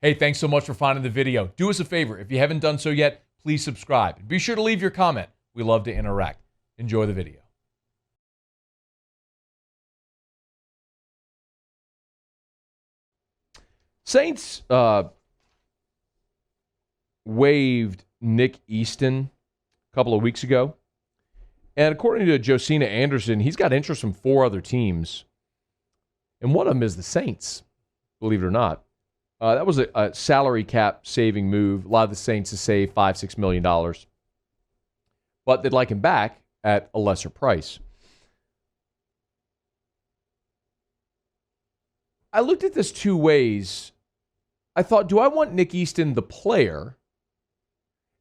Hey, thanks so much for finding the video. Do us a favor. If you haven't done so yet, please subscribe. Be sure to leave your comment. We love to interact. Enjoy the video. Saints waived Nick Easton a couple of weeks ago. And according to Josina Anderson, he's got interest from 4 other teams. And one of them is the Saints, believe it or not. That was a salary cap saving move. A lot of the Saints to save $5-6 million. But they'd like him back at a lesser price. I looked at this 2 ways. I thought, do I want Nick Easton, the player?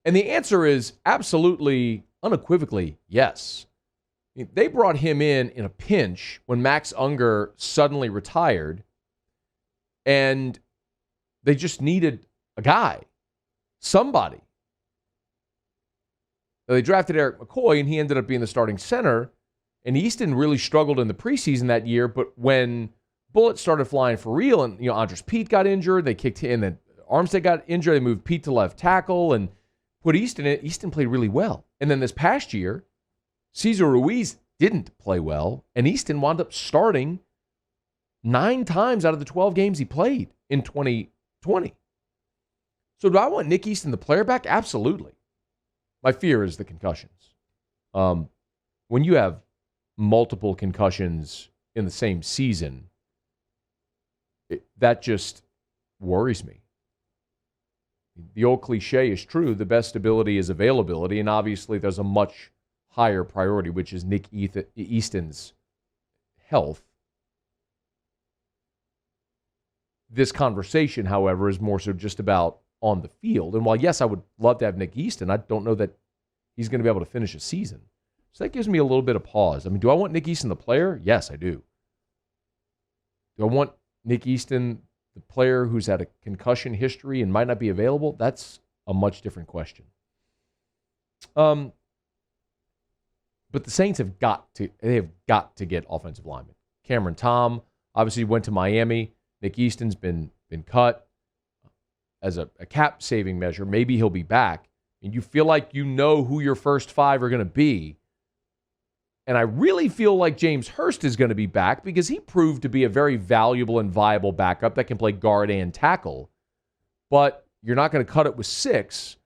And the answer is absolutely, unequivocally, yes. They brought him in a pinch when Max Unger suddenly retired, and they just needed a guy, somebody. They drafted Eric McCoy, and he ended up being the starting center, and Easton really struggled in the preseason that year, but when bullets started flying for real, and Andres Pete got injured, they kicked him, and then Armstead got injured, they moved Pete to left tackle, and put Easton in. Easton played really well. And then this past year, Cesar Ruiz didn't play well, and Easton wound up starting 9 times out of the 12 games he played in 2020. So do I want Nick Easton, the player, back? Absolutely. My fear is the concussions. When you have multiple concussions in the same season, that just worries me. The old cliche is true. The best ability is availability, and obviously there's a much higher priority, which is Nick Easton's health. This conversation, however, is more so just about on the field. And while, yes, I would love to have Nick Easton, I don't know that he's going to be able to finish a season. So that gives me a little bit of pause. I mean, do I want Nick Easton, the player? Yes, I do. Do I want Nick Easton, the player who's had a concussion history and might not be available? That's a much different question. But the Saints have got to get offensive linemen. Cameron Tom obviously went to Miami. Nick Easton's been cut as a cap saving measure. Maybe he'll be back. And you feel like you know who your first 5 are going to be. And I really feel like James Hurst is going to be back because he proved to be a very valuable and viable backup that can play guard and tackle. But you're not going to cut it with 6.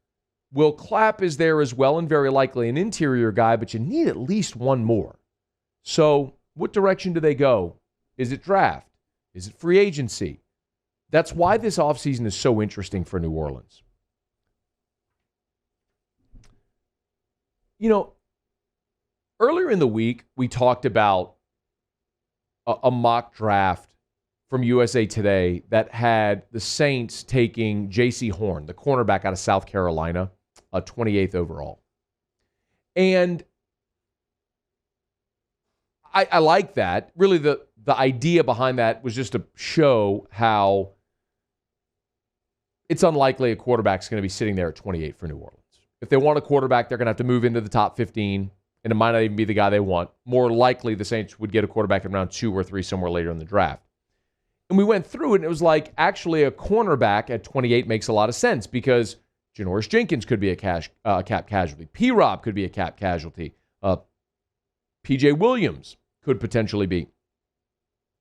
Will Clapp is there as well, and very likely an interior guy, but you need at least one more. So what direction do they go? Is it draft? Is it free agency? That's why this offseason is so interesting for New Orleans. Earlier in the week, we talked about a mock draft from USA Today that had the Saints taking J.C. Horn, the cornerback out of South Carolina, 28th overall. And I like that. Really, the idea behind that was just to show how it's unlikely a quarterback's going to be sitting there at 28 for New Orleans. If they want a quarterback, they're going to have to move into the top 15, and it might not even be the guy they want. More likely, the Saints would get a quarterback in round 2 or 3 somewhere later in the draft. And we went through it, and it was like, actually, a cornerback at 28 makes a lot of sense because Janoris Jenkins could be a cap casualty. P-Rob could be a cap casualty. P.J. Williams could potentially be.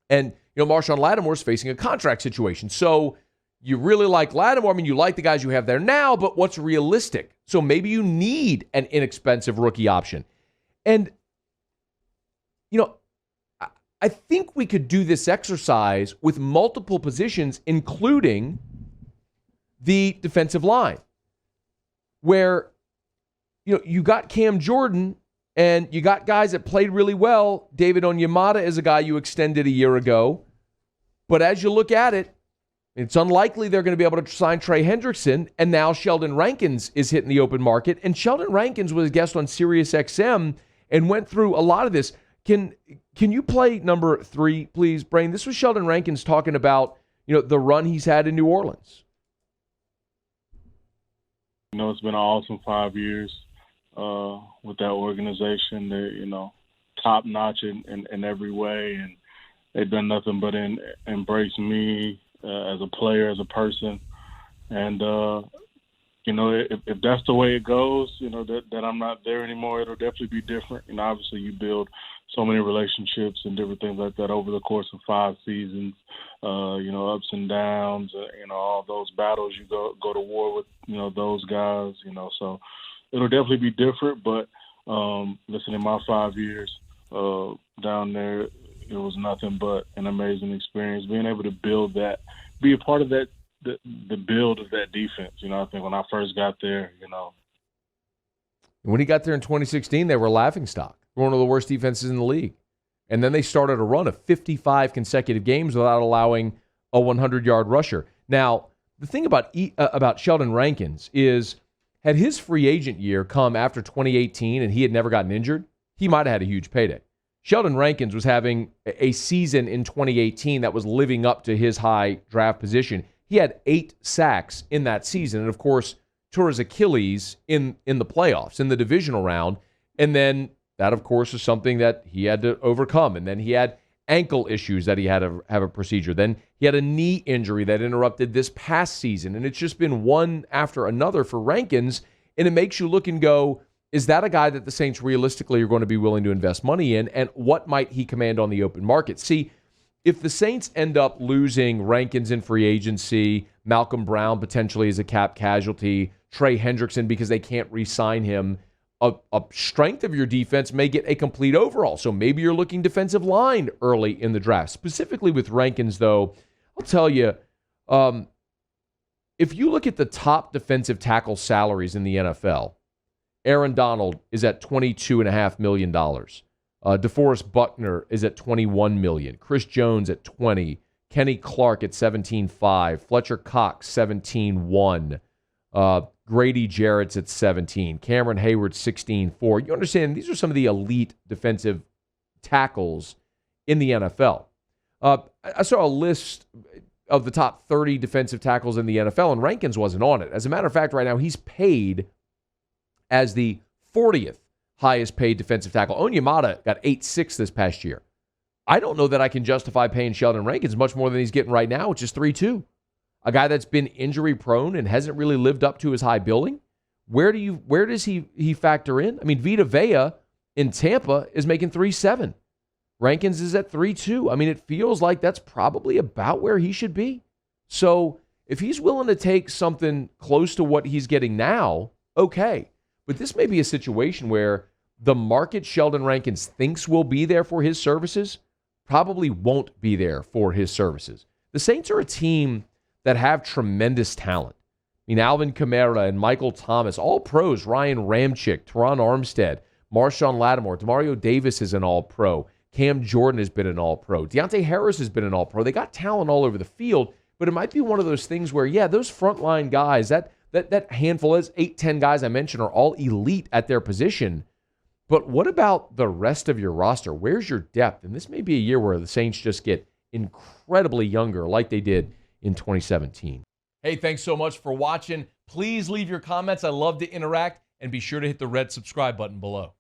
And, Marshawn Lattimore's facing a contract situation. So you really like Lattimore. I mean, you like the guys you have there now, but what's realistic? So maybe you need an inexpensive rookie option. And, I think we could do this exercise with multiple positions, including the defensive line, where, you got Cam Jordan and you got guys that played really well. David Onyemata is a guy you extended a year ago. But as you look at it, it's unlikely they're going to be able to sign Trey Hendrickson, and now Sheldon Rankins is hitting the open market. And Sheldon Rankins was a guest on SiriusXM and went through a lot of this. Can you play number 3, please, Brain? This was Sheldon Rankins talking about, the run he's had in New Orleans. It's been an awesome 5 years with that organization. They're, top-notch in every way, and they've done nothing but embrace me as a player, as a person. And if that's the way it goes, that I'm not there anymore, it'll definitely be different. Obviously you build so many relationships and different things like that over the course of 5 seasons, ups and downs, all those battles you go to war with, those guys, so it'll definitely be different. But listen, in my 5 years down there, it was nothing but an amazing experience. Being able to build that, be a part of that, the build of that defense. I think when I first got there, When he got there in 2016, they were a laughingstock. One of the worst defenses in the league. And then they started a run of 55 consecutive games without allowing a 100-yard rusher. Now, the thing about Sheldon Rankins is, had his free agent year come after 2018 and he had never gotten injured, he might have had a huge payday. Sheldon Rankins was having a season in 2018 that was living up to his high draft position. He had 8 sacks in that season, and of course, tore his Achilles in the playoffs, in the divisional round. And then that, of course, is something that he had to overcome. And then he had ankle issues that he had to have a procedure. Then he had a knee injury that interrupted this past season. And it's just been one after another for Rankins. And it makes you look and go, is that a guy that the Saints realistically are going to be willing to invest money in? And what might he command on the open market? See, if the Saints end up losing Rankins in free agency, Malcolm Brown potentially as a cap casualty, Trey Hendrickson because they can't re-sign him, a strength of your defense may get a complete overhaul. So maybe you're looking defensive line early in the draft. Specifically with Rankins, though, I'll tell you, if you look at the top defensive tackle salaries in the NFL, Aaron Donald is at $22.5 million. DeForest Buckner is at $21 million. Chris Jones at $20 million. Kenny Clark at $17.5 million. Fletcher Cox, $17.1 million. Grady Jarrett's at $17 million. Cameron Hayward, $16.4 million. You understand, these are some of the elite defensive tackles in the NFL. I saw a list of the top 30 defensive tackles in the NFL, and Rankins wasn't on it. As a matter of fact, right now, he's paid as the 40th highest paid defensive tackle. Onyemata got 8.6 this past year. I don't know that I can justify paying Sheldon Rankins much more than he's getting right now, which is 3.2. A guy that's been injury prone and hasn't really lived up to his high billing. Where does he factor in? I mean, Vita Vea in Tampa is making 3.7. Rankins is at 3.2. I mean, it feels like that's probably about where he should be. So if he's willing to take something close to what he's getting now, okay. But this may be a situation where the market Sheldon Rankins thinks will be there for his services probably won't be there for his services. The Saints are a team that have tremendous talent. I mean, Alvin Kamara and Michael Thomas, all pros, Ryan Ramczyk, Teron Armstead, Marshawn Lattimore, Demario Davis is an all-pro. Cam Jordan has been an all-pro. Deontay Harris has been an all-pro. They got talent all over the field, but it might be one of those things where, yeah, those frontline guys, that handful, those 8-10 guys I mentioned are all elite at their position. But what about the rest of your roster? Where's your depth? And this may be a year where the Saints just get incredibly younger like they did in 2017. Hey, thanks so much for watching. Please leave your comments. I love to interact, and be sure to hit the red subscribe button below.